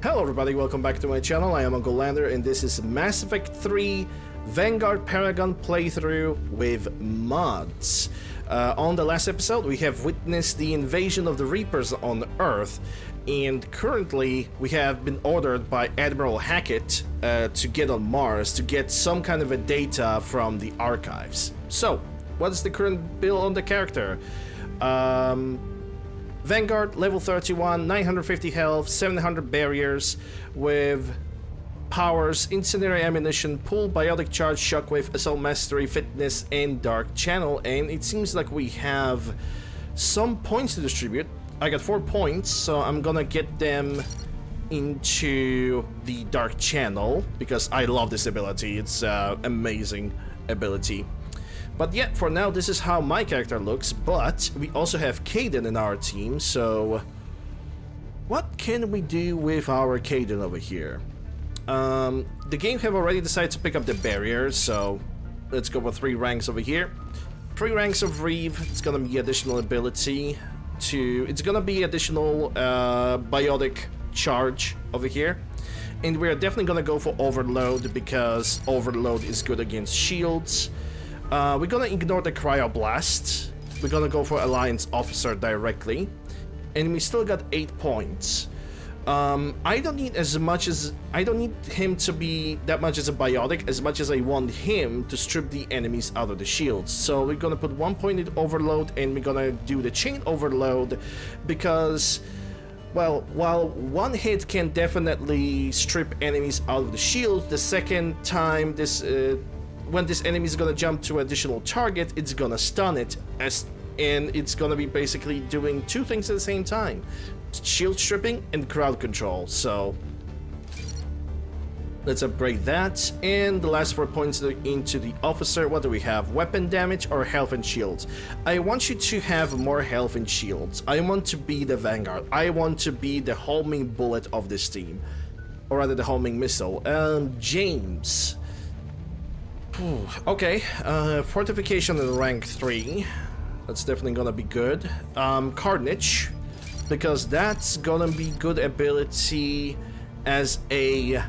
Hello everybody, welcome back to my channel. I am Uncle Lander and this is Mass Effect 3 Vanguard Paragon playthrough with mods. On the last episode we have witnessed the invasion of the Reapers on Earth, and currently we have been ordered by Admiral Hackett to get on Mars to get some kind of a data from the archives. So, what is the current build on the character? Vanguard, level 31, 950 health, 700 barriers, with powers, incendiary ammunition, pull, biotic charge, shockwave, assault mastery, fitness, and dark channel. And it seems like we have some points to distribute. I got 4 points, so I'm gonna get them into the dark channel because I love this ability. It's amazing ability. But yeah, for now, this is how my character looks, but we also have Caden in our team, so what can we do with our Caden over here? The game have already decided to pick up the barriers, so let's go with 3 ranks over here. 3 ranks of Reeve, it's gonna be additional ability to... It's gonna be additional biotic charge over here. And we're definitely gonna go for Overload, because Overload is good against shields. We're gonna ignore the Cryoblast. We're gonna go for Alliance Officer directly. And we still got 8 points. I don't need him to be that much as a biotic as much as I want him to strip the enemies out of the shields. So we're gonna put 1 point in Overload, and we're gonna do the Chain Overload because, well, while 1 hit can definitely strip enemies out of the shields, the second time this when this enemy is gonna jump to additional target, it's gonna stun it, and it's gonna be basically doing 2 things at the same time: shield stripping and crowd control. So let's upgrade that. And the last 4 points into the officer. What do we have? Weapon damage or health and shields? I want you to have more health and shields. I want to be the Vanguard. I want to be the homing bullet of this team, or rather the homing missile. James. Okay, fortification in rank 3. That's definitely gonna be good. Carnage, because that's gonna be good ability as a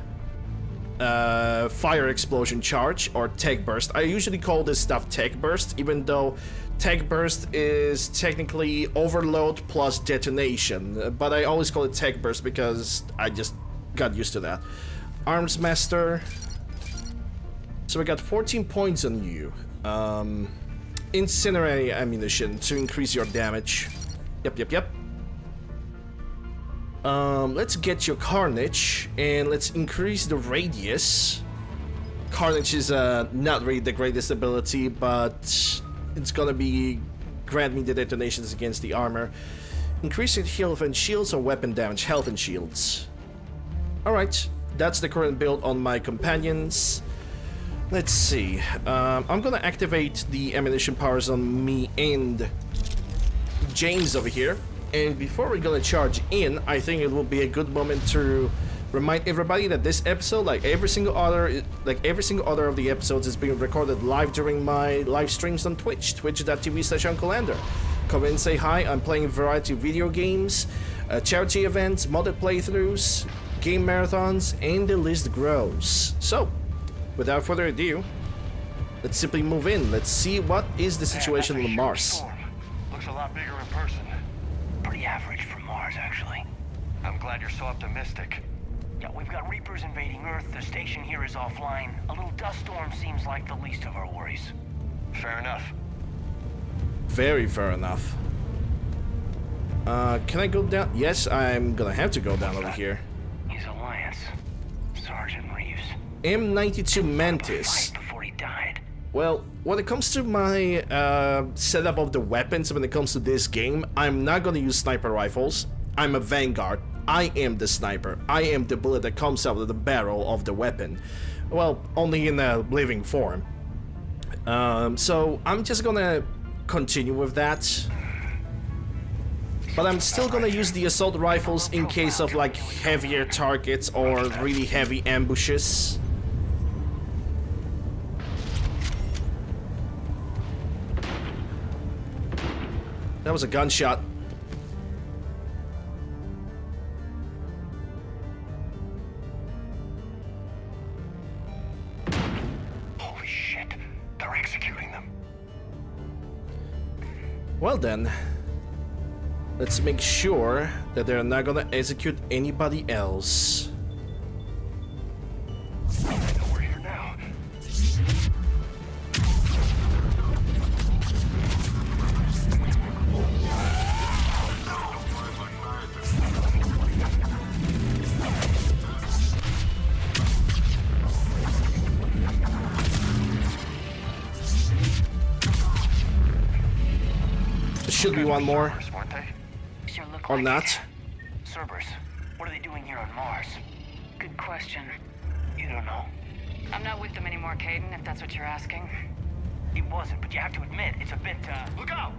fire explosion charge or tech burst. I usually call this stuff tech burst, even though tech burst is technically overload plus detonation, but I always call it tech burst because I just got used to that. Arms master. So we got 14 points on you. Incendiary ammunition to increase your damage. Yep. Let's get your Carnage, and let's increase the radius. Carnage is not really the greatest ability, but it's gonna be grant me the detonations against the armor. Increasing health and shields or weapon damage, health and shields. Alright, that's the current build on my companions. Let's see, I'm gonna activate the ammunition powers on me and James over here. And before we're gonna charge in, I think it will be a good moment to remind everybody that this episode, like every single other of the episodes, is being recorded live during my live streams on Twitch, twitch.tv/UncleLander. Come in and say hi. I'm playing a variety of video games, charity events, modded playthroughs, game marathons, and the list grows. So, without further ado, let's simply move in. Let's see what is the situation on Mars. Looks a lot bigger in person. Pretty average for Mars, actually. I'm glad you're so optimistic. Yeah, we've got Reapers invading Earth. The station here is offline. A little dust storm seems like the least of our worries. Fair enough. Very fair enough. Can I go down? Yes, I'm gonna have to go down over here. His Alliance. Sergeant Reeves. M92 Mantis. Before he died. Well, when it comes to my setup of the weapons, when it comes to this game, I'm not gonna use sniper rifles. I'm a Vanguard. I am the sniper. I am the bullet that comes out of the barrel of the weapon. Well, only in a living form. So I'm just gonna continue with that. But I'm still gonna use the assault rifles in case of like heavier targets or really heavy ambushes. That was a gunshot. Well then, let's make sure that they're not gonna execute anybody else. We're here now. There should be one more, Cerberus, weren't they? Sure look or like not. it. Cerberus, what are they doing here on Mars? Good question. You don't know. I'm not with them anymore, Caden, if that's what you're asking. It wasn't, but you have to admit, it's a bit, look out!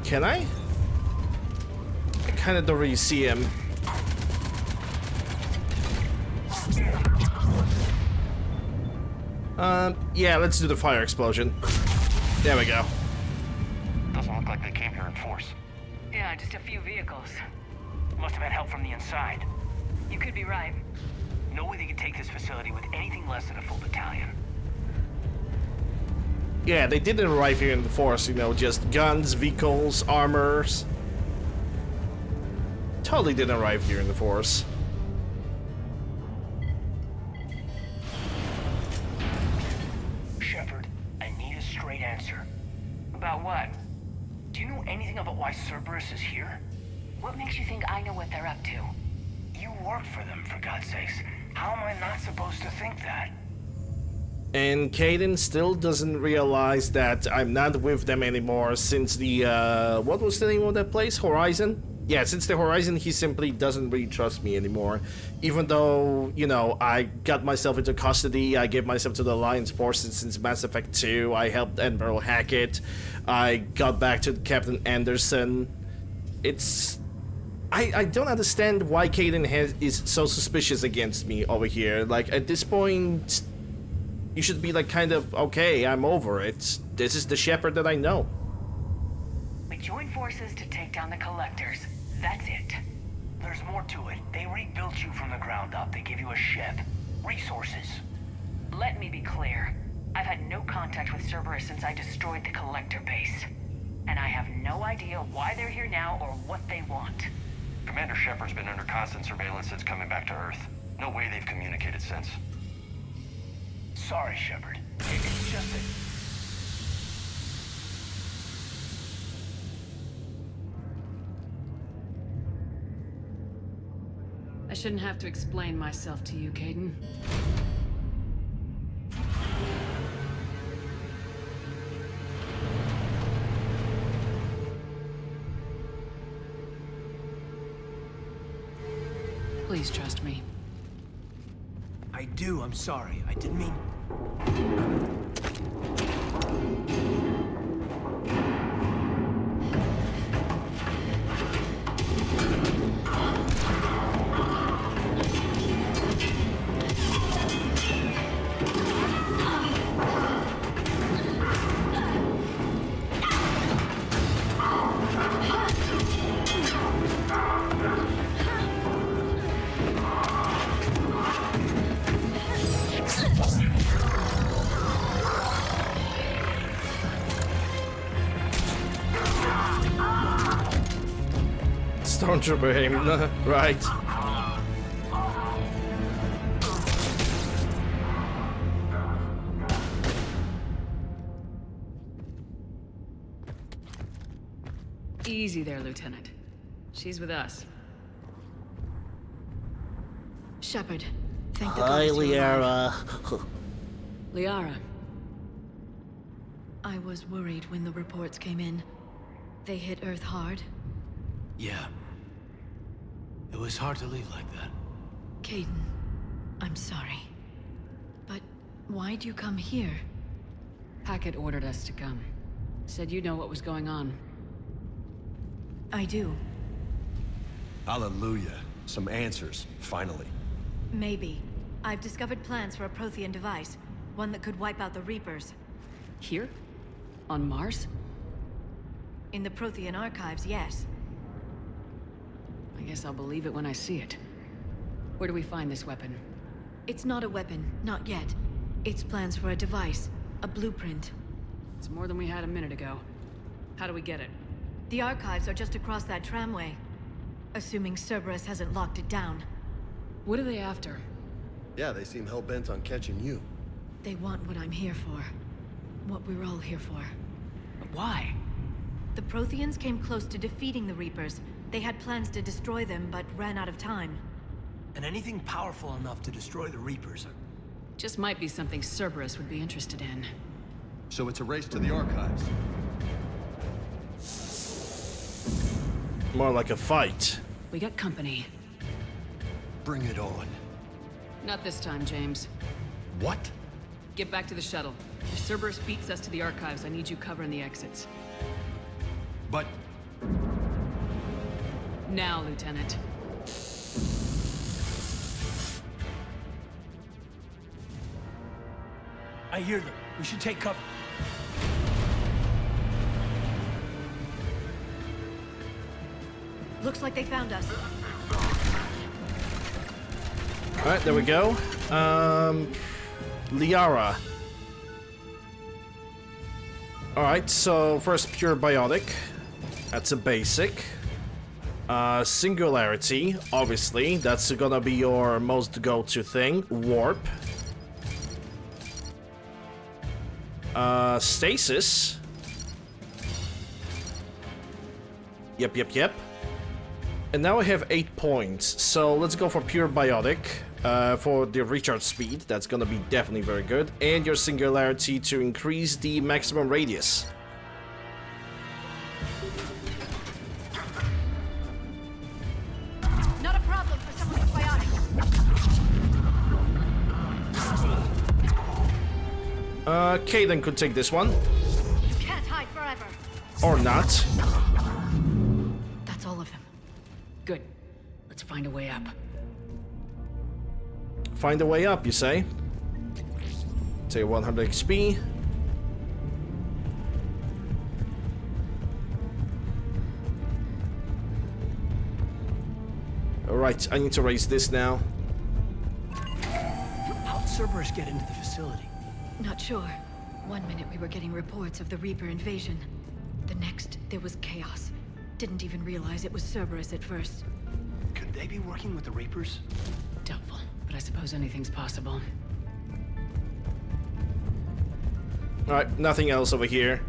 Can I? I kinda don't really see him. Yeah, let's do the fire explosion. There we go. Doesn't look like they came here in force. Yeah, just a few vehicles. Must have had help from the inside. You could be right. No way they could take this facility with anything less than a full battalion. Yeah, they didn't arrive here in the force, you know, just guns, vehicles, armors. Totally didn't arrive here in the force. Shepard, I need a straight answer. About what? Do you know anything about why Cerberus is here? What makes you think I know what they're up to? You work for them, for God's sakes. How am I not supposed to think that? And Caden still doesn't realize that I'm not with them anymore since the, what was the name of that place? Horizon? Yeah, since the Horizon, he simply doesn't really trust me anymore. Even though, you know, I got myself into custody, I gave myself to the Alliance forces since Mass Effect 2, I helped Admiral Hackett, I got back to Captain Anderson. It's... I don't understand why Caden is so suspicious against me over here. Like, at this point... You should be like kind of, okay, I'm over it. This is the Shepard that I know. We joined forces to take down the Collectors. That's it. There's more to it. They rebuilt you from the ground up. They give you a ship. Resources. Let me be clear. I've had no contact with Cerberus since I destroyed the Collector base. And I have no idea why they're here now or what they want. Commander Shepard's been under constant surveillance since coming back to Earth. No way they've communicated since. Sorry, Shepard. It's just that... I shouldn't have to explain myself to you, Caden. Please trust me. I do, I'm sorry. I didn't mean... Stormtrooper him, right. Easy there, Lieutenant. She's with us. Shepard, thank the Hi, gods you're alive. Liara. Liara, I was worried when the reports came in. They hit Earth hard. Yeah. It was hard to leave like that. Caden, I'm sorry. But why'd you come here? Hackett ordered us to come. Said you know what was going on. I do. Hallelujah. Some answers, finally. Maybe. I've discovered plans for a Prothean device. One that could wipe out the Reapers. Here? On Mars? In the Prothean archives, yes. I guess I'll believe it when I see it. Where do we find this weapon? It's not a weapon, not yet. It's plans for a device, a blueprint. It's more than we had a minute ago. How do we get it? The archives are just across that tramway. Assuming Cerberus hasn't locked it down. What are they after? Yeah, they seem hell-bent on catching you. They want what I'm here for. What we're all here for. But why? The Protheans came close to defeating the Reapers. They had plans to destroy them, but ran out of time. And anything powerful enough to destroy the Reapers. Just might be something Cerberus would be interested in. So it's a race to the archives. More like a fight. We got company. Bring it on. Not this time, James. What? Get back to the shuttle. If Cerberus beats us to the archives, I need you covering the exits. But... Now, Lieutenant. I hear them. We should take cover. Looks like they found us. Alright, there we go. Liara. Alright, so first pure biotic. That's a basic. Singularity, obviously. That's gonna be your most go-to thing. Warp. Stasis. Yep. And now I have 8 points, so let's go for pure biotic. For the recharge speed, that's gonna be definitely very good. And your singularity to increase the maximum radius. Not a problem for someone who's biotic. Kaden could take this one. You can't hide forever. Or not. That's all of them. Good. Let's find a way up. Find a way up, you say? Take 100 XP. Alright, I need to raise this now. How'd Cerberus get into the facility? Not sure. One minute we were getting reports of the Reaper invasion. The next, there was chaos. Didn't even realize it was Cerberus at first. Could they be working with the Reapers? Doubtful, but I suppose anything's possible. Alright, nothing else over here.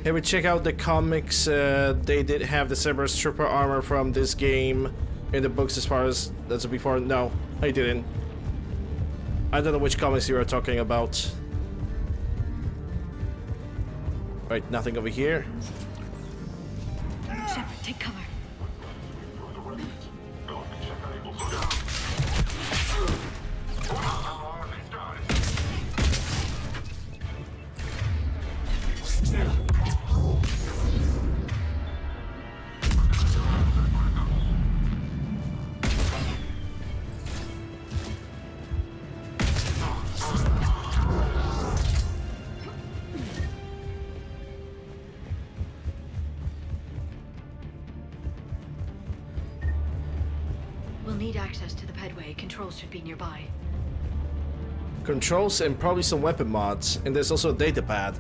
Hey, we check out the comics. They did have the Cerberus Trooper armor from this game in the books as far as that's before. No, I didn't. I don't know which comics you are talking about. Right, nothing over here. Shepard, take cover. We'll need access to the pedway. Controls should be nearby. Controls and probably some weapon mods. And there's also a data pad.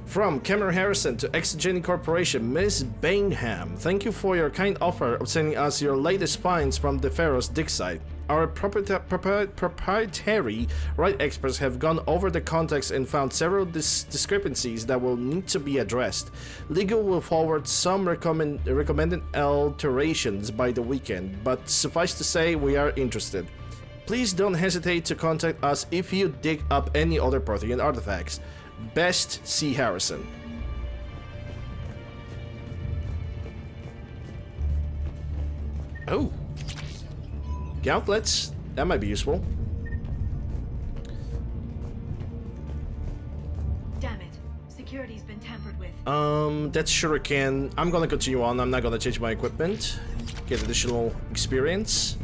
From Cameron Harrison to Exogenic Corporation, Miss Bainham, thank you for your kind offer of sending us your latest finds from the Pharaoh's dig site. Our proprietary right experts have gone over the context and found several discrepancies that will need to be addressed. Legal will forward some recommended alterations by the weekend, but suffice to say we are interested. Please don't hesitate to contact us if you dig up any other Prothean artifacts. Best, C. Harrison. Oh. Gauntlets. That might be useful. Damn it. security's been tampered with. That's Shuriken. I'm gonna continue on. I'm not gonna change my equipment. Get additional experience.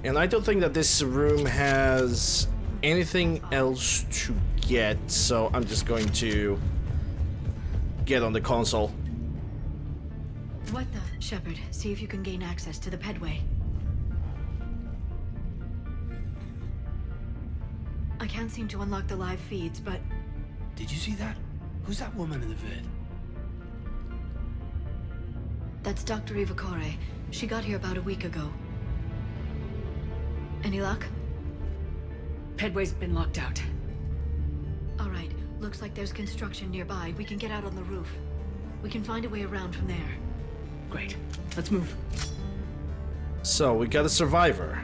And I don't think that this room has anything else to get, so I'm just going to get on the console. What the? Shepard, see if you can gain access to the pedway. I can't seem to unlock the live feeds, but Did you see that? Who's that woman in the vid? that's Dr. Ivakure. She got here about a week ago. Any luck? Pedway's been locked out. All right. Looks like there's construction nearby. We can get out on the roof. We can find a way around from there. Great. Let's move. So, we got a survivor.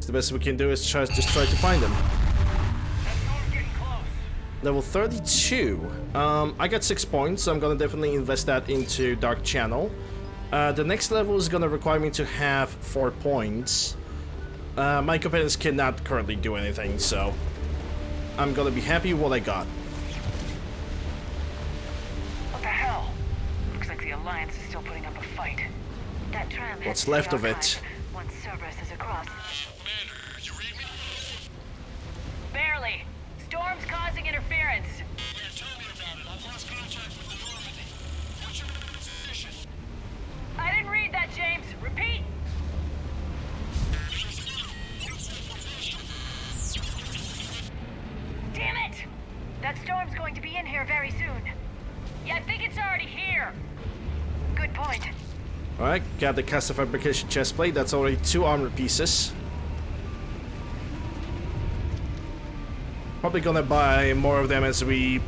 The best we can do is just try to find them. That storm's getting close. Level 32. I got 6 points, so I'm gonna definitely invest that into Dark Channel. The next level is gonna require me to have 4 points. My companions cannot currently do anything, so I'm gonna be happy with what I got. What the hell? Looks like the Alliance is still putting up a fight. That tram heads What's to the left of it? archive once Cerberus is across. Commander, you read me? Barely. Storm's causing interference. Yeah, tell me about it. I've lost contact with the Normandy. What's your position? I didn't read that, James. Repeat. Damn it! That storm's going to be in here very soon. Yeah, I think it's already here. Good point. Alright, got the cast fabrication chestplate. That's already 2 armor pieces. Probably gonna buy more of them as I'm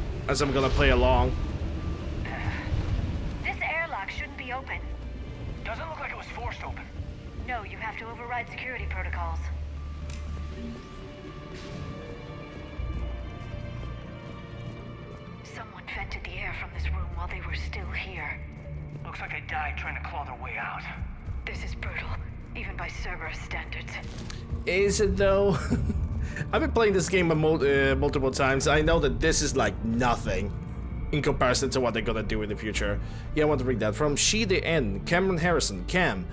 gonna play along. This airlock shouldn't be open. Doesn't look like it was forced open. No, you have to override security protocols. Someone vented the air from this room while they were still here. Looks like they died trying to claw their way out. This is brutal, even by Cerberus standards. Is it though? I've been playing this game multiple times. I know that this is like nothing in comparison to what they're gonna do in the future. Yeah, I want to read that. From She the N, Cameron Harrison. Cam,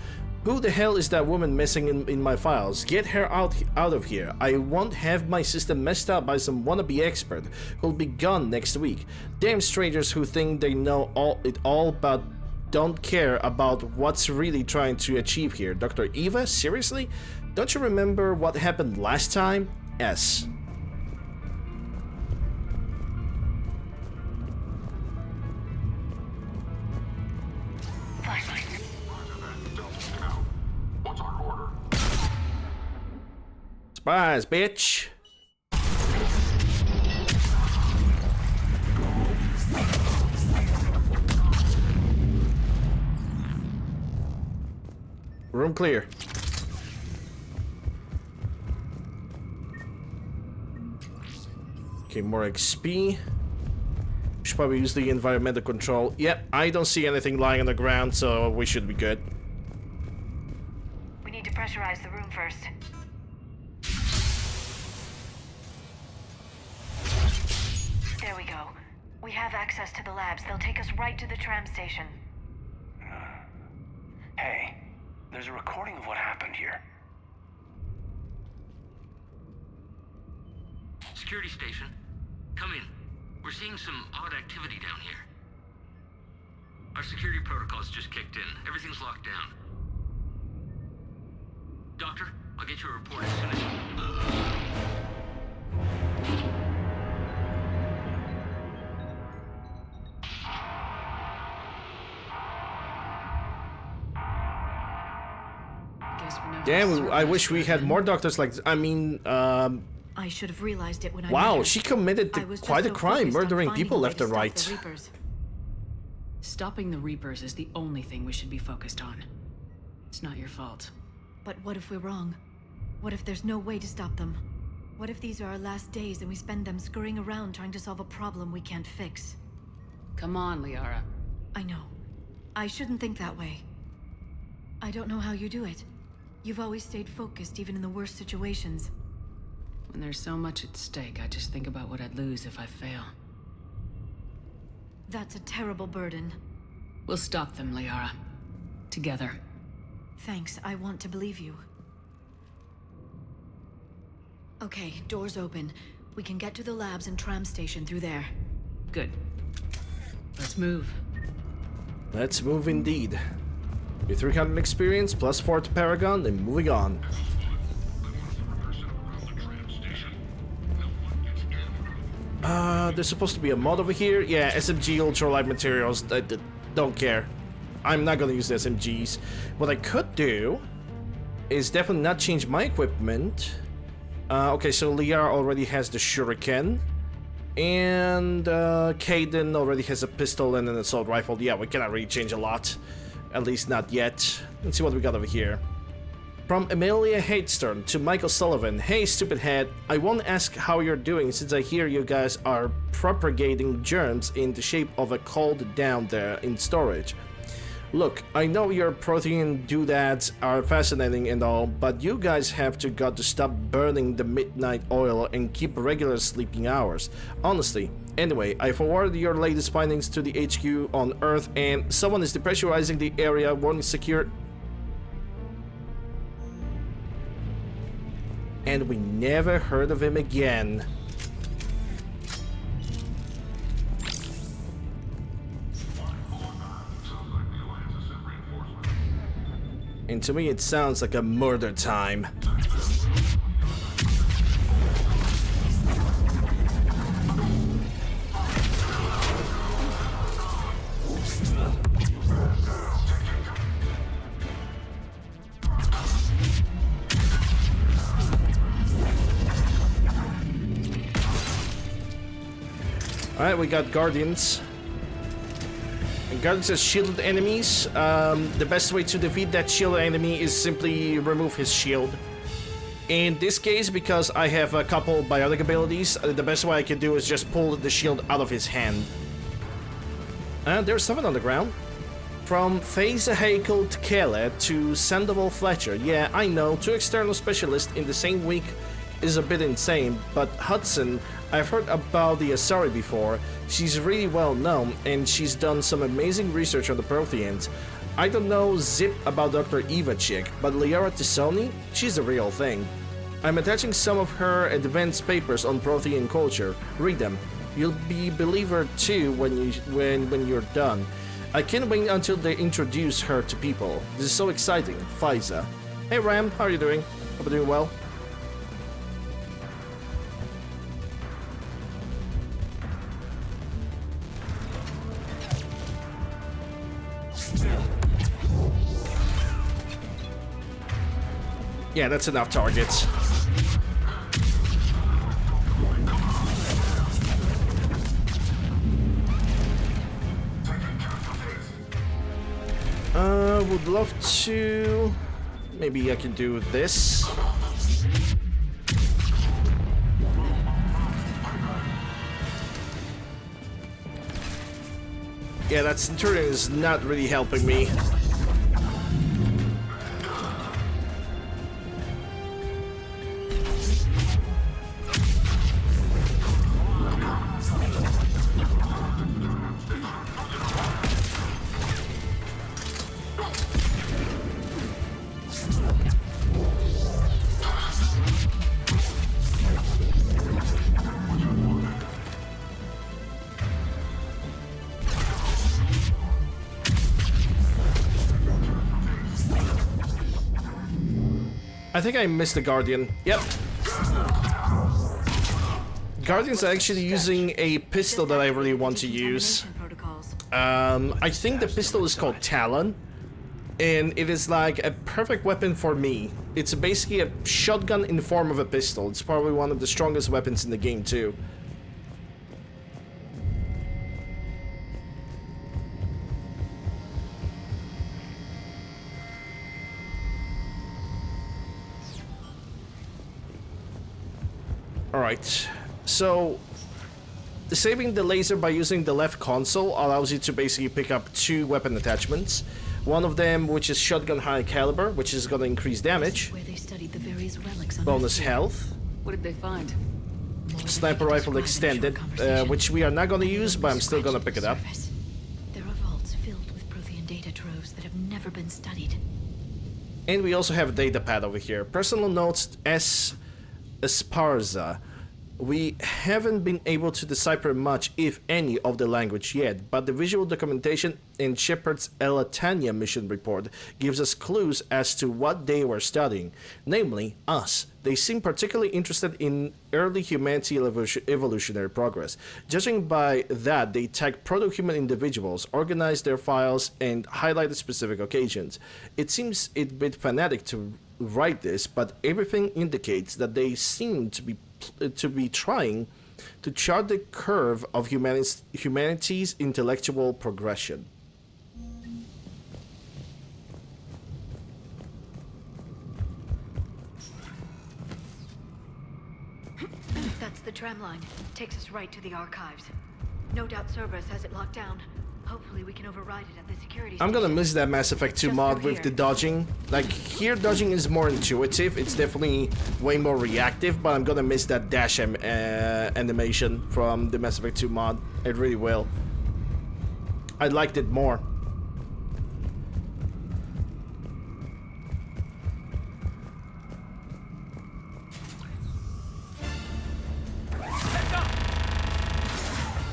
who the hell is that woman missing in my files? Get her out of here. I won't have my system messed up by some wannabe expert who'll be gone next week. Damn strangers who think they know it all but don't care about what's really trying to achieve here. Dr. Eva? Seriously? Don't you remember what happened last time? S. What's our order? Surprise, bitch! Room clear. Okay, more XP. Should probably use the environmental control. Yep, I don't see anything lying on the ground, so we should be good. We need to pressurize the room first. There we go. We have access to the labs. They'll take us right to the tram station. Hey, there's a recording of what happened here. Security station. Come in. We're seeing some odd activity down here. Our security protocols just kicked in. Everything's locked down. Doctor, I'll get you a report as soon as... Guess we know how Damn, I Cerberus wish we had works. more doctors like this. I mean, I should have realized it when I met wow, her. she committed I was just quite a so crime, focused on murdering finding people a way left to and stop right. the Reapers. Stopping the Reapers is the only thing we should be focused on. It's not your fault. But what if we're wrong? What if there's no way to stop them? What if these are our last days and we spend them scurrying around trying to solve a problem we can't fix? Come on, Liara. I know. I shouldn't think that way. I don't know how you do it. You've always stayed focused, even in the worst situations. When there's so much at stake, I just think about what I'd lose if I fail. That's a terrible burden. We'll stop them, Liara. Together. Thanks, I want to believe you. Okay, doors open. We can get to the labs and tram station through there. Good. Let's move. Let's move indeed. Your 300 experience plus 4 to Paragon, and moving on. There's supposed to be a mod over here. Yeah, SMG ultralight materials. I don't care. I'm not gonna use the SMGs. What I could do is definitely not change my equipment. Okay, so Liara already has the shuriken. And Kaden already has a pistol and an assault rifle. Yeah, we cannot really change a lot. At least not yet. Let's see what we got over here. From Amelia Hatestern to Michael Sullivan. Hey, stupid head. I won't ask how you're doing since I hear you guys are propagating germs in the shape of a cold down there in storage. Look, I know your protein doodads are fascinating and all, but you guys have got to stop burning the midnight oil and keep regular sleeping hours. Honestly. Anyway, I forwarded your latest findings to the HQ on Earth, and someone is depressurizing the area, warning secure. And we never heard of him again. And to me it sounds like a murder time. Alright, we got Guardians. And Guardians are shielded enemies. The best way to defeat that shielded enemy is simply remove his shield. In this case, because I have a couple biotic abilities, the best way I can do is just pull the shield out of his hand. And there's someone on the ground. From Faza Hakel Tkele to Sandoval Fletcher. Yeah, I know, 2 external specialists in the same week is a bit insane, but Hudson, I've heard about the Asari before. She's really well known, and she's done some amazing research on the Protheans. I don't know zip about Dr. Eva chick, but Liara Tisoni, she's the real thing. I'm attaching some of her advanced papers on Prothean culture. Read them. You'll be believer too when you're done. I can't wait until they introduce her to people. This is so exciting. Faiza. Hey Ram, how are you doing? Hope you're doing well. Yeah, that's enough targets. Would love to... Maybe I can do this. Yeah, that Centurion is not really helping me. I think I missed the Guardian. Yep. Guardian's actually using a pistol that I really want to use. I think the pistol is called Talon, and it is like a perfect weapon for me. It's basically a shotgun in the form of a pistol. It's probably one of the strongest weapons in the game too. Alright, so disabling the laser by using the left console allows you to basically pick up 2 weapon attachments. One of them, which is shotgun high caliber, which is gonna increase damage. Where they studied the various relics on Bonus Earth. health. What did they find? More than Sniper I can rifle describe in a extended, short conversation. which we are not gonna And they use, only but I'm still gonna scratched pick it the up. surface. There are vaults filled with Prothean data troves that have never been studied. And we also have a data pad over here. Personal notes S. Esparza. We haven't been able to decipher much, if any, of the language yet, but the visual documentation in Shepard's Elatania mission report gives us clues as to what they were studying, namely us. They seem particularly interested in early humanity evolutionary progress. Judging by that, they tag proto-human individuals, organize their files, and highlight specific occasions. It seems a bit fanatic to write this, but everything indicates that they seem to be trying to chart the curve of humanity's intellectual progression. That's the tram line. Takes us right to the archives. No doubt Cerberus has it locked down. Hopefully we can override it at the security I'm gonna station. miss that Mass Effect 2 Just mod through with the here. dodging. Like, here dodging is more intuitive, it's definitely way more reactive, but I'm gonna miss that dash animation from the Mass Effect 2 mod. It really will. I liked it more.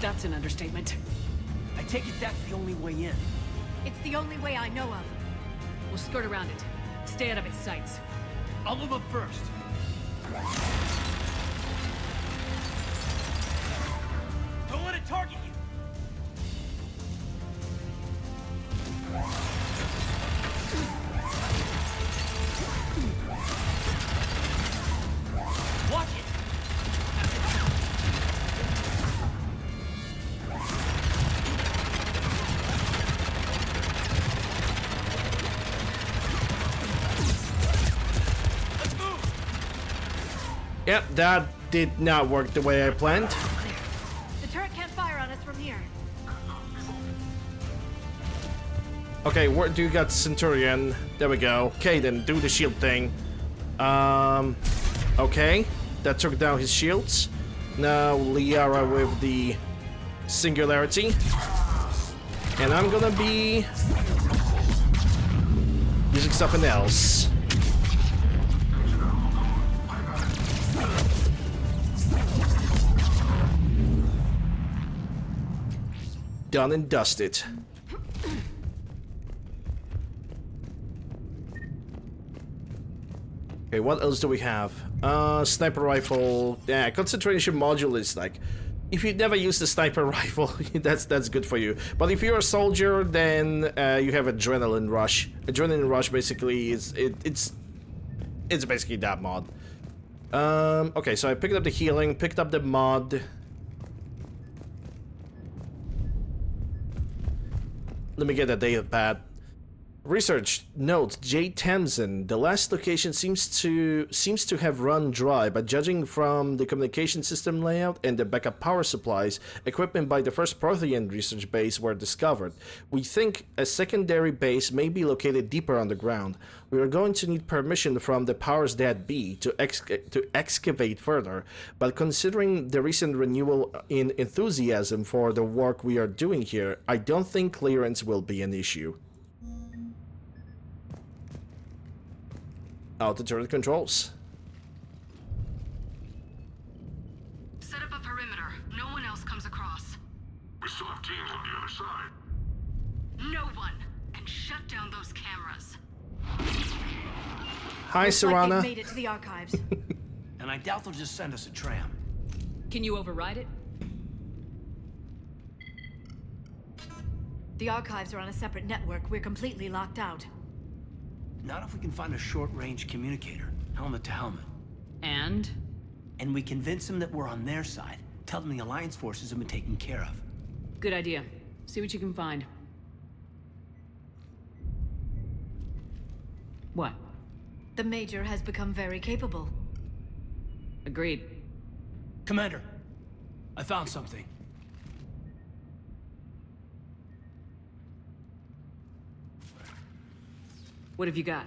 That's an understatement. I take it that's the only way in. It's the only way I know of. We'll skirt around it. Stay out of its sights. I'll move up first. Don't let it target you. Watch it. Let's move. Yep, that did not work the way I planned. Clear. The turret can't fire on us from here. Okay, where do you got Centurion? There we go. Okay, then do the shield thing. Okay, that took down his shields. Now Liara with the singularity. And I'm gonna be using something else. Done and dusted. Okay, what else do we have? Sniper rifle. Yeah, concentration module is like, if you never use the sniper rifle, that's good for you. But if you're a soldier, then you have adrenaline rush. Adrenaline rush basically is it's basically that mod. Okay, so I picked up the healing, picked up the mod. Let me get that data pad. Research note J. Tamsin. The last location seems to have run dry, but judging from the communication system layout and the backup power supplies, equipment by the first Prothean research base were discovered. We think a secondary base may be located deeper underground. We are going to need permission from the powers that be to excavate further, but considering the recent renewal in enthusiasm for the work we are doing here, I don't think clearance will be an issue. Out the turret controls. Set up a perimeter. No one else comes across. We still have teams on the other side. No one! And shut down those cameras. Hi, Looks like Serana. they've made it to the archives. And I doubt they'll just send us a tram. Can you override it? The archives are on a separate network. We're completely locked out. Not if we can find a short-range communicator, helmet to helmet. And? And we convince them that we're on their side. Tell them the Alliance forces have been taken care of. Good idea. See what you can find. What? The Major has become very capable. Agreed. Commander, I found something. What have you got?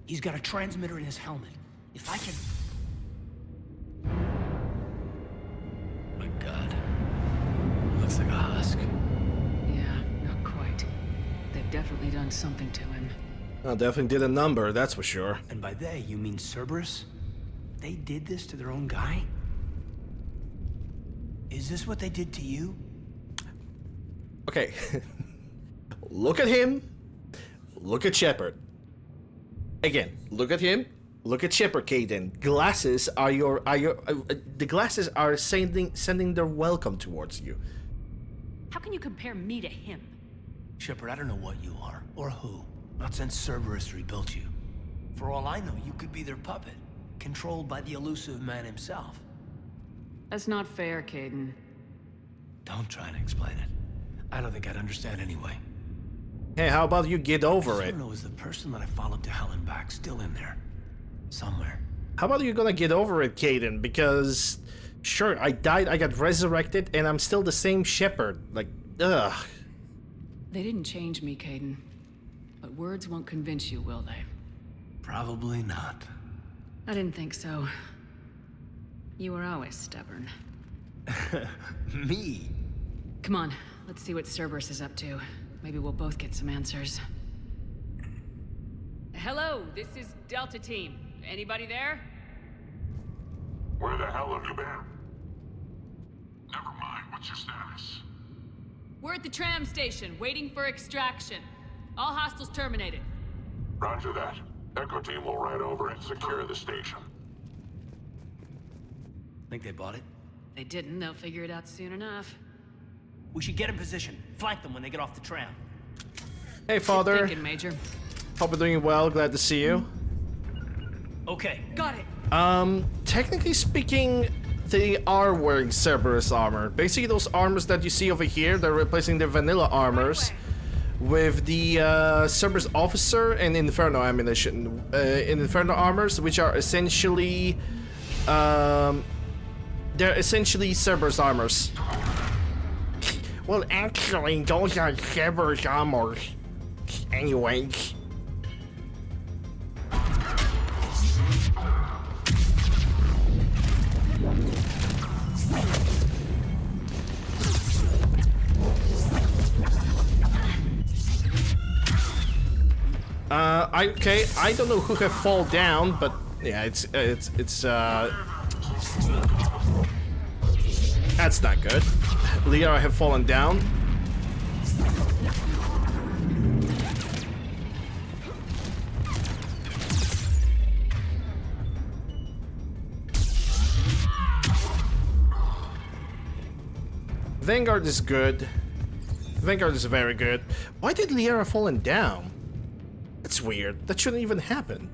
He's got a transmitter in his helmet. If I can... My God. Looks like a husk. Yeah, not quite. They've definitely done something to him. I definitely did a number, that's for sure. And by they, you mean Cerberus? They did this to their own guy? Is this what they did to you? Okay. Look at him. Look at Shepard. Again, look at him. Look at Shepard, Caden. Glasses are the glasses are sending their welcome towards you. How can you compare me to him? Shepard, I don't know what you are, or who. Not since Cerberus rebuilt you. For all I know, you could be their puppet, controlled by the elusive man himself. That's not fair, Caden. Don't try to explain it. I don't think I'd understand anyway. Hey, how about you get over it? I don't know, is the person that I followed to hell and back still in there? Somewhere. How about you gonna get over it, Caden? Because, sure, I died, I got resurrected, and I'm still the same Shepard. Like, ugh. They didn't change me, Caden. But words won't convince you, will they? Probably not. I didn't think so. You were always stubborn. Me? Come on, let's see what Cerberus is up to. Maybe we'll both get some answers. Hello, this is Delta Team. Anybody there? Where the hell have you been? Never mind, what's your status? We're at the tram station, waiting for extraction. All hostiles terminated. Roger that. Echo team will ride over and secure the station. Think they bought it? They didn't, they'll figure it out soon enough. We should get in position. Flank them when they get off the tram. Hey, Father. Thinking, Major. Hope you're doing well. Glad to see you. Okay. Got it. Technically speaking, they are wearing Cerberus armor. Basically, those armors that you see over here, they're replacing the vanilla armors with the Cerberus officer and Inferno ammunition. Inferno armors, which are essentially, they're essentially Cerberus armors. Well, actually, those are Cerberus armors. Anyway. I don't know who have fall down, but yeah, it's that's not good. Liara have fallen down. Vanguard is good. Vanguard is very good. Why did Liara fallen down? That's weird. That shouldn't even happen.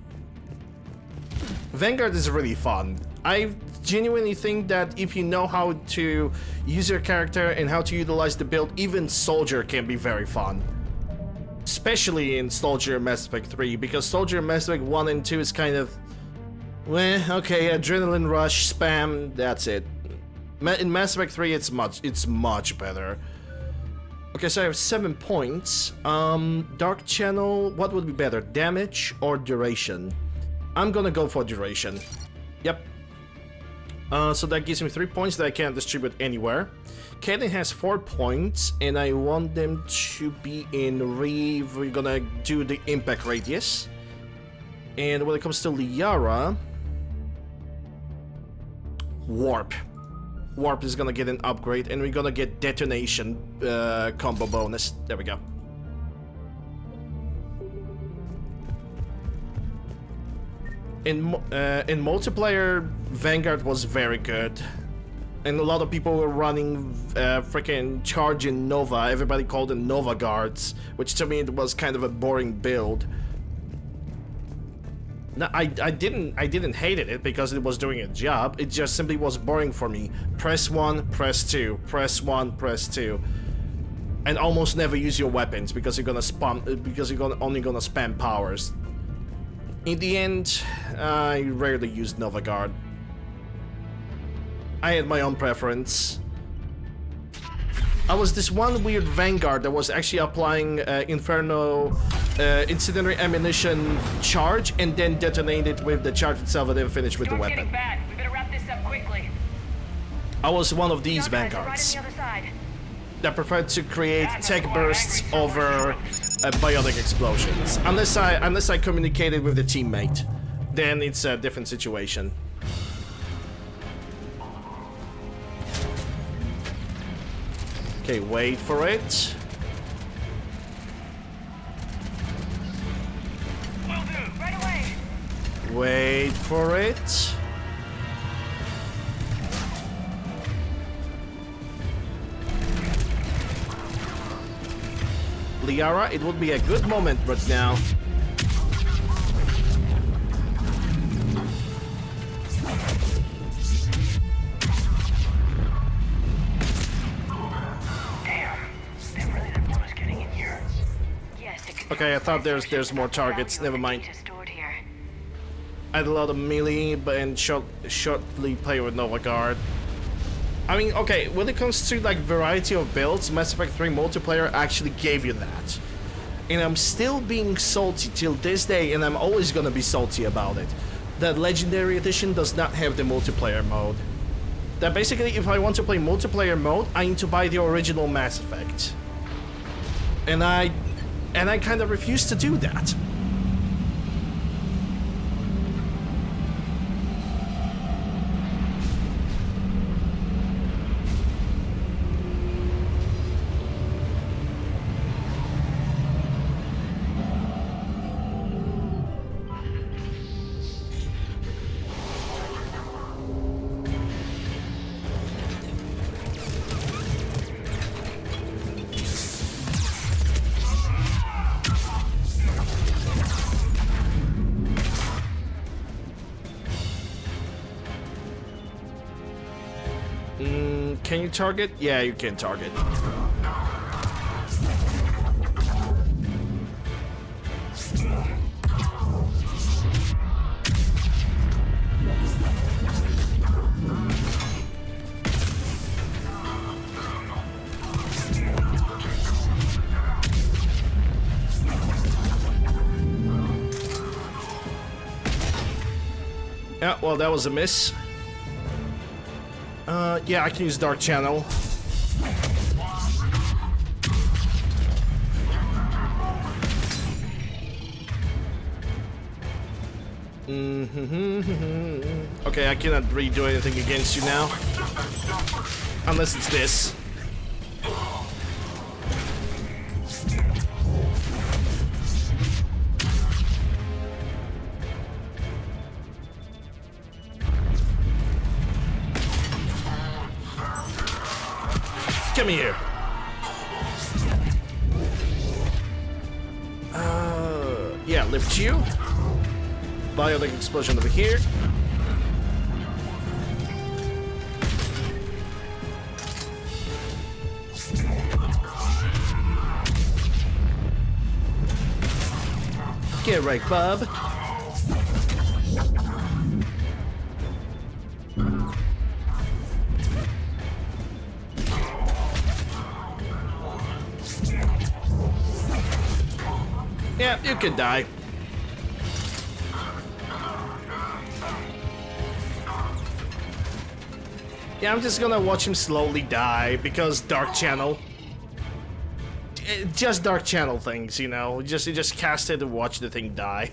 Vanguard is really fun. I genuinely think that if you know how to use your character and how to utilize the build, even Soldier can be very fun. Especially in Soldier Mass Effect 3, because Soldier Mass Effect 1 and 2 is kind of... well, okay, adrenaline rush, spam, that's it. In Mass Effect 3 it's much better. Okay, so I have 7 points. Dark Channel, what would be better, damage or duration? I'm gonna go for duration. Yep. So that gives me 3 points that I can't distribute anywhere. Kaden has 4 points, and I want them to be in we're gonna do the impact radius. And when it comes to Liara, warp. Warp is gonna get an upgrade, and we're gonna get detonation combo bonus. There we go. In multiplayer, Vanguard was very good, and a lot of people were running freaking charging Nova. Everybody called them Nova guards, which to me it was kind of a boring build. No, I didn't hate it because it was doing a job. It just simply was boring for me. Press 1, press 2, press 1, press 2, and almost never use your weapons because you're gonna spam only gonna spam powers. In the end, I rarely used Nova Guard. I had my own preference. I was this one weird Vanguard that was actually applying Inferno incendiary ammunition charge and then detonated with the charge itself and then finish with the Storm's weapon. getting bad. We better wrap this up quickly. I was one of these Dark guys are Vanguards right on the other side. that preferred to create tech bursts over biotic explosions. Unless I communicated with the teammate, then it's a different situation. Okay, wait for it. Will do. Right away. Wait for it. Liara, it would be a good moment right now. Okay, I thought there's more targets. Never mind. I had a lot of melee and shortly play with Nova Guard. I mean, okay, when it comes to like variety of builds, Mass Effect 3 multiplayer actually gave you that. And I'm still being salty till this day, and I'm always gonna be salty about it. That Legendary Edition does not have the multiplayer mode. That basically, if I want to play multiplayer mode, I need to buy the original Mass Effect. And I kind of refuse to do that. Can you target? Yeah, you can target. Yeah, well, that was a miss. Yeah, I can use Dark Channel. Okay, I cannot redo anything against you now. Unless it's this. Come here. Yeah, lift you. Biotic explosion over here. Get right, bub. Yeah, you could die. Yeah, I'm just gonna watch him slowly die because Dark Channel. Just Dark Channel things, you know. Just cast it and watch the thing die.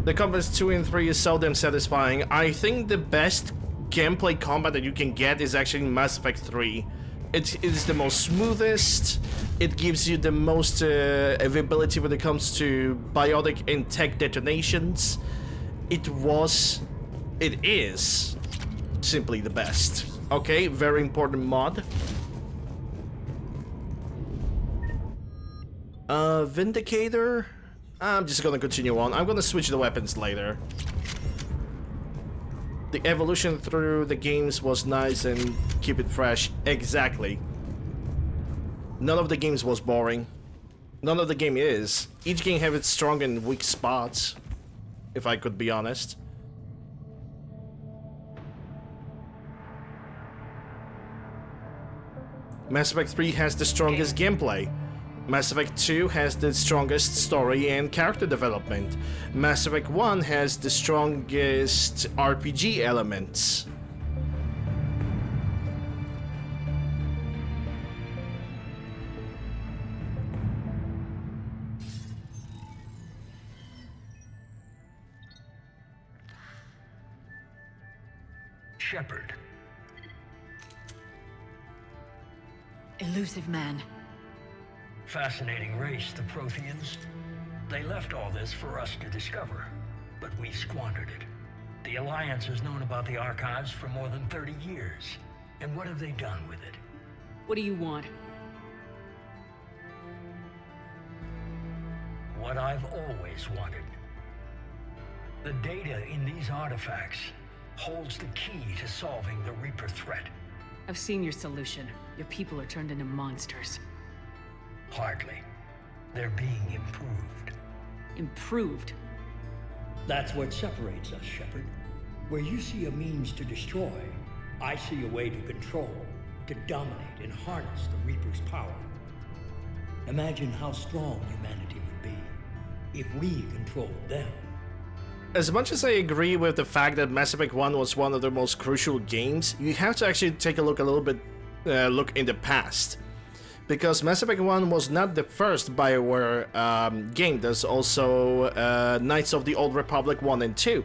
The combats 2 and 3 is seldom satisfying. I think the best gameplay combat that you can get is actually Mass Effect 3. It is the most smoothest. It gives you the most availability when it comes to biotic and tech detonations. It is simply the best. Okay, very important mod. Vindicator? I'm just gonna continue on. I'm gonna switch the weapons later. The evolution through the games was nice and keep it fresh. Exactly. None of the games was boring. None of the game is. Each game have its strong and weak spots, if I could be honest. Mass Effect 3 has the strongest gameplay. Mass Effect 2 has the strongest story and character development. Mass Effect 1 has the strongest RPG elements. Shepard. Elusive man. Fascinating race, the Protheans. They left all this for us to discover, but we squandered it. The Alliance has known about the archives for more than 30 years. And what have they done with it? What do you want? What I've always wanted. The data in these artifacts holds the key to solving the Reaper threat. I've seen your solution. Your people are turned into monsters. Hardly. They're being improved. Improved? That's what separates us, Shepard. Where you see a means to destroy, I see a way to control, to dominate and harness the Reaper's power. Imagine how strong humanity would be if we controlled them. As much as I agree with the fact that Mass Effect 1 was one of the most crucial games, you have to actually take a look look in the past. Because Mass Effect 1 was not the first BioWare game. There's also Knights of the Old Republic 1 and 2.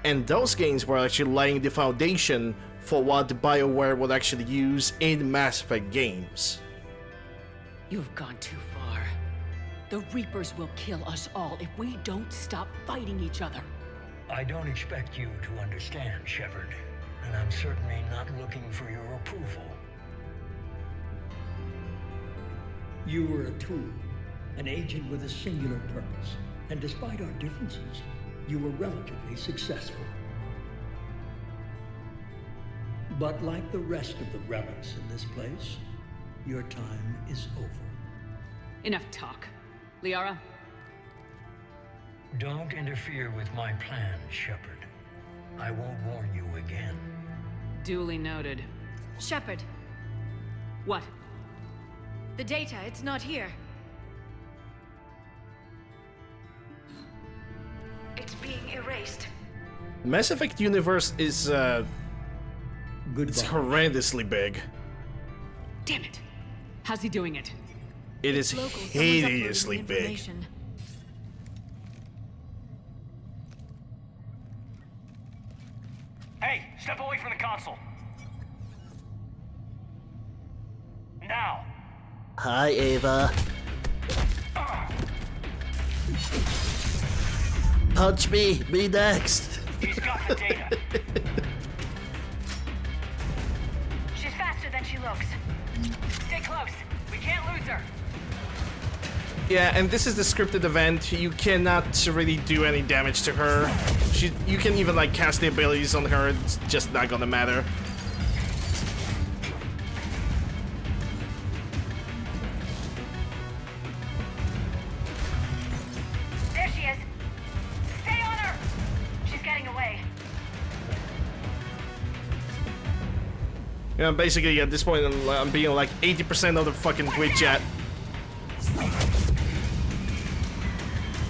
And those games were actually laying the foundation for what BioWare would actually use in Mass Effect games. You've gone too far. The Reapers will kill us all if we don't stop fighting each other. I don't expect you to understand, Shepard, and I'm certainly not looking for your approval. You were a tool, an agent with a singular purpose, and despite our differences, you were relatively successful. But like the rest of the relics in this place, your time is over. Enough talk. Liara? Don't interfere with my plans, Shepard. I won't warn you again. Duly noted. Shepard, What? the data, it's not here. It's being erased. Mass Effect universe is it's horrendously big. Damn it! How's he doing it? It is Local, someone's hideously uploading the big. information. Hey, step away from the console. Now. Hi, Ava. Punch me! Me next! He's got the data. She's faster than she looks. Stay close. We can't lose her. Yeah, and this is the scripted event. You cannot really do any damage to her. You can even like cast the abilities on her. It's just not gonna matter. There she is. Stay on her. She's getting away. Yeah, basically at this point I'm being like 80% of the fucking Twitch chat.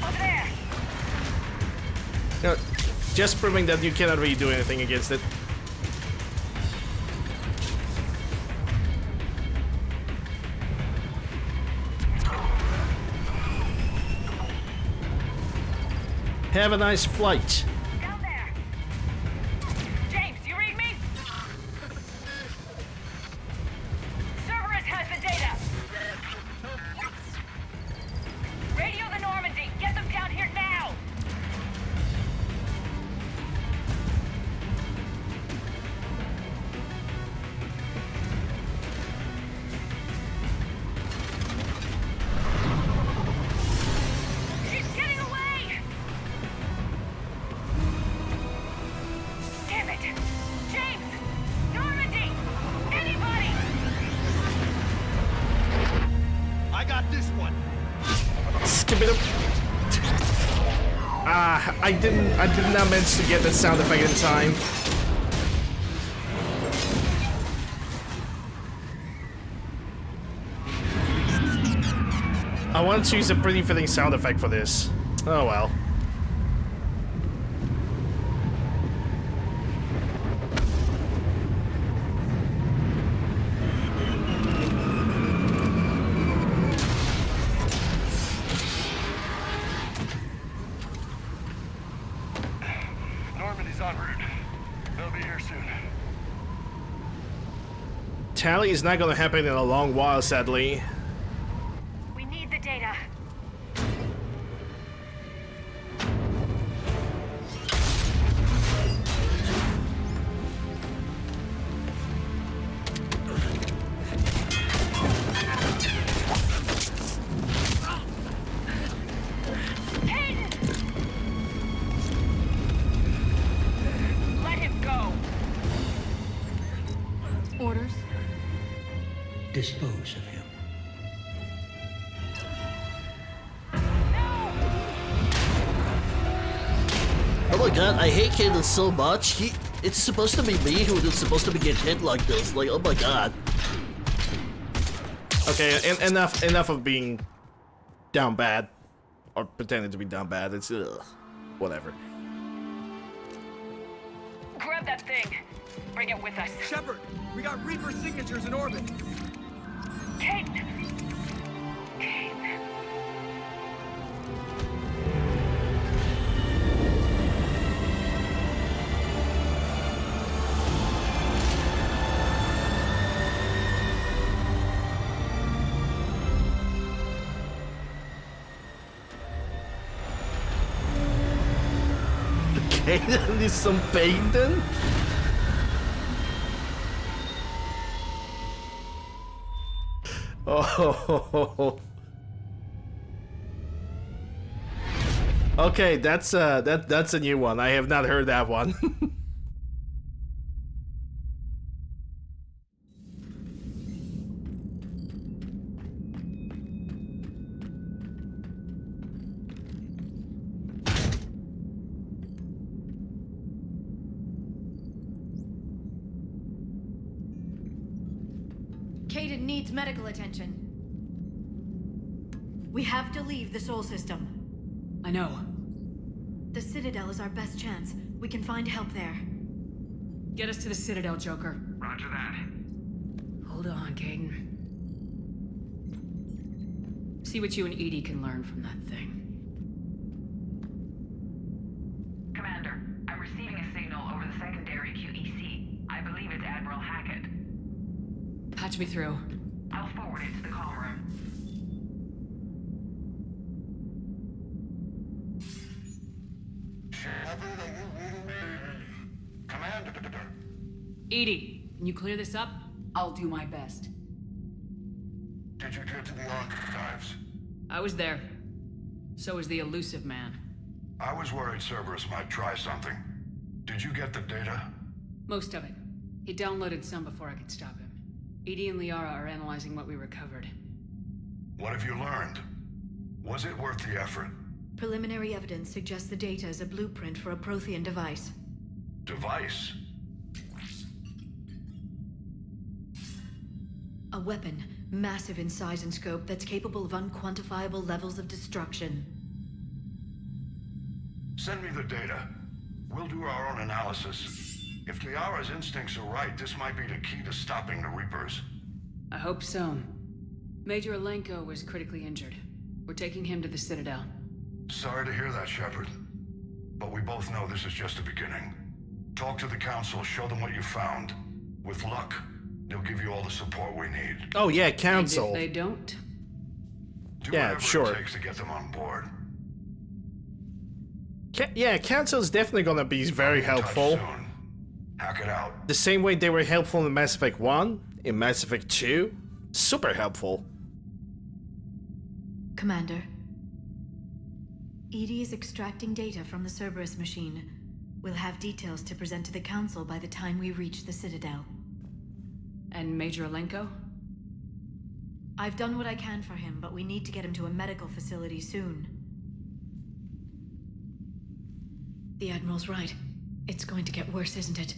Over there. You know, just proving that you cannot really do anything against it. Have a nice flight. Down there. James, you read me? Cerberus has the data. Radio the Normandy. Get them down here now. She's getting away. Damn it! James! Normandy! Anybody! I got this one. Skip it up. I did not manage to get that sound effect in time. want to use a pretty fitting sound effect for this. Oh well. Normandy's en route. They'll be here soon. Tally is not gonna happen in a long while, sadly. We need the data. Let him go. Orders? Dispose of him. Oh my god, I hate Kaden so much. It's supposed to be me who is supposed to be getting hit like this. Like, oh my god. Okay, enough of being down bad. Or pretending to be down bad. It's, whatever. Grab that thing. Bring it with us. Shepard, we got Reaper signatures in orbit. Kate! Kate. Kaden is some pain then? Oh. Okay, that's a new one. I have not heard that one. Kaden needs medical attention. We have to leave the Sol system. I know. The Citadel is our best chance. We can find help there. Get us to the Citadel, Joker. Roger that. Hold on, Caden. See what you and Edie can learn from that thing. Commander, I'm receiving a signal over the secondary QEC. I believe it's Admiral Hackett. Patch me through. I'll forward it to the comm room. Commander. Edie, can you clear this up? I'll do my best. Did you get to the archives? I was there. So was the elusive man. I was worried Cerberus might try something. Did you get the data? Most of it. He downloaded some before I could stop him. Edie and Liara are analyzing what we recovered. What have you learned? Was it worth the effort? Preliminary evidence suggests the data is a blueprint for a Prothean device. Device? A weapon, massive in size and scope, that's capable of unquantifiable levels of destruction. Send me the data. We'll do our own analysis. If Liara's instincts are right, this might be the key to stopping the Reapers. I hope so. Major Alenko was critically injured. We're taking him to the Citadel. Sorry to hear that, Shepard. But we both know this is just the beginning. Talk to the Council, show them what you found. With luck, they'll give you all the support we need. Oh yeah, And Council. if they don't? Do Yeah, whatever sure. it takes to get them on board. Yeah, Council is definitely gonna be very I'll be in touch helpful. soon. Hack it out. The same way they were helpful in Mass Effect 1, in Mass Effect 2. Super helpful. Commander. Edie is extracting data from the Cerberus machine. We'll have details to present to the Council by the time we reach the Citadel. And Major Alenko? I've done what I can for him, but we need to get him to a medical facility soon. The Admiral's right. It's going to get worse, isn't it?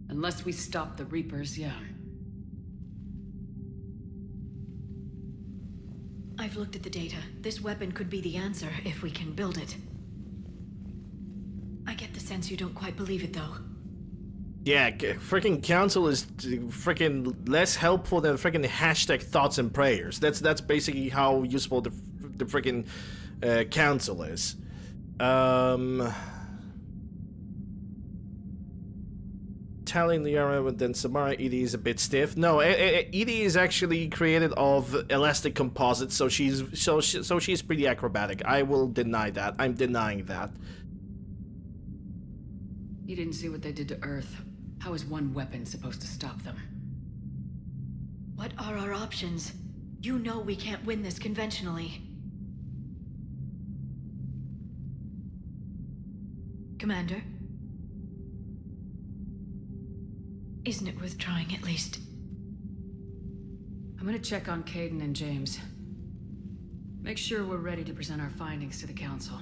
Unless we stop the Reapers, yeah. I I've looked at the data. This weapon could be the answer if we can build it. I get the sense you don't quite believe it, though. Yeah, freaking council is freaking less helpful than freaking hashtag thoughts and prayers. That's basically how useful the freaking council is. Telling the armor then Samara Edie is a bit stiff. No, Edie is actually created of elastic composites, so she's pretty acrobatic. I will deny that. I'm denying that. You didn't see what they did to Earth. How is one weapon supposed to stop them? What are our options? You know we can't win this conventionally. Commander? Isn't it worth trying at least? I'm gonna check on Caden and James. Make sure we're ready to present our findings to the Council.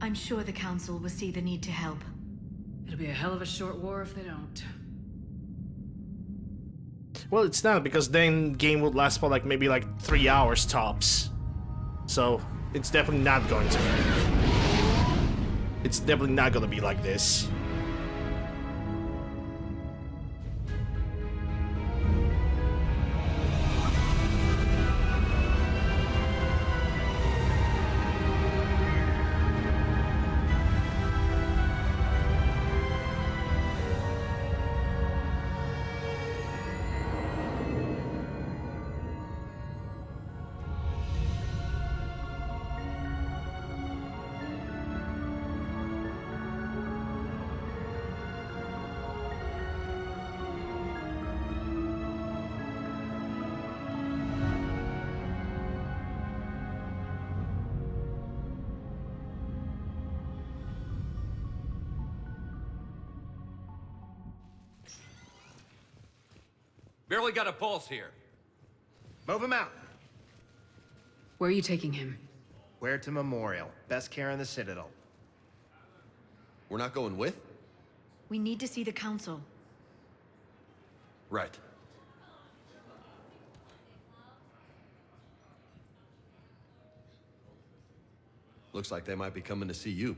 I'm sure the Council will see the need to help. It'll be a hell of a short war if they don't. Well, it's not, because then game would last for maybe 3 hours tops. So, it's definitely not going to. It's definitely not gonna be like this. Barely got a pulse here. Move him out. Where are you taking him? Where to Memorial. Best care in the Citadel. We're not going with? We need to see the Council. Right. Looks like they might be coming to see you.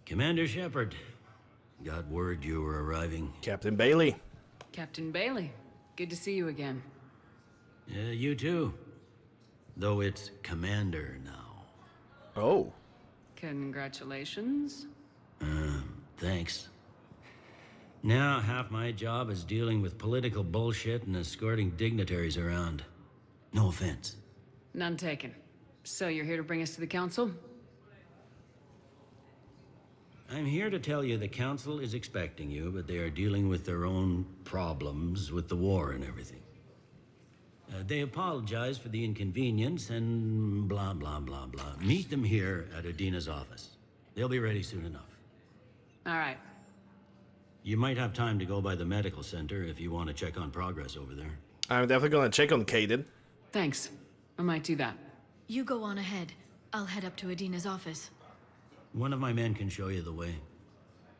Commander Shepard, got word you were arriving. Captain Bailey. Captain Bailey. Good to see you again. Yeah, you too. Though it's Commander now. Oh. Congratulations. Thanks. Now half my job is dealing with political bullshit and escorting dignitaries around. No offense. None taken. So you're here to bring us to the Council? I'm here to tell you the Council is expecting you, but they are dealing with their own problems with the war and everything. They apologize for the inconvenience and blah, blah, blah, blah. Meet them here at Adina's office. They'll be ready soon enough. All right. You might have time to go by the medical center if you want to check on progress over there. I'm definitely gonna check on Caden. Thanks. I might do that. You go on ahead. I'll head up to Adina's office. One of my men can show you the way.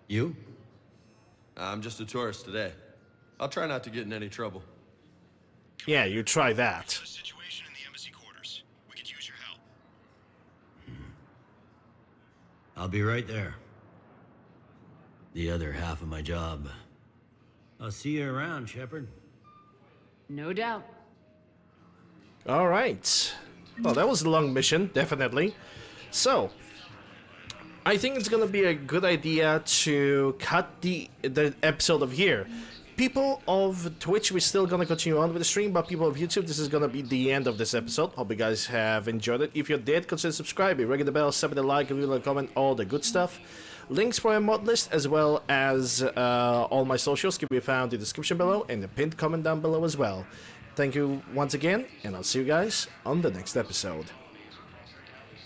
You? I'm just a tourist today. I'll try not to get in any trouble. Yeah, you try that. Situation in the embassy quarters. We could use your help. I'll be right there. The other half of my job. I'll see you around, Shepard. No doubt. All right. Well, that was a long mission, definitely. So, I think it's gonna be a good idea to cut the episode of here. People of Twitch, we're still gonna continue on with the stream, but people of YouTube, this is gonna be the end of this episode. Hope you guys have enjoyed it. If you did, consider subscribing, ringing the bell, subbing a like, leaving a comment, all the good stuff. Links for my mod list, as well as all my socials, can be found in the description below and the pinned comment down below as well. Thank you once again, and I'll see you guys on the next episode.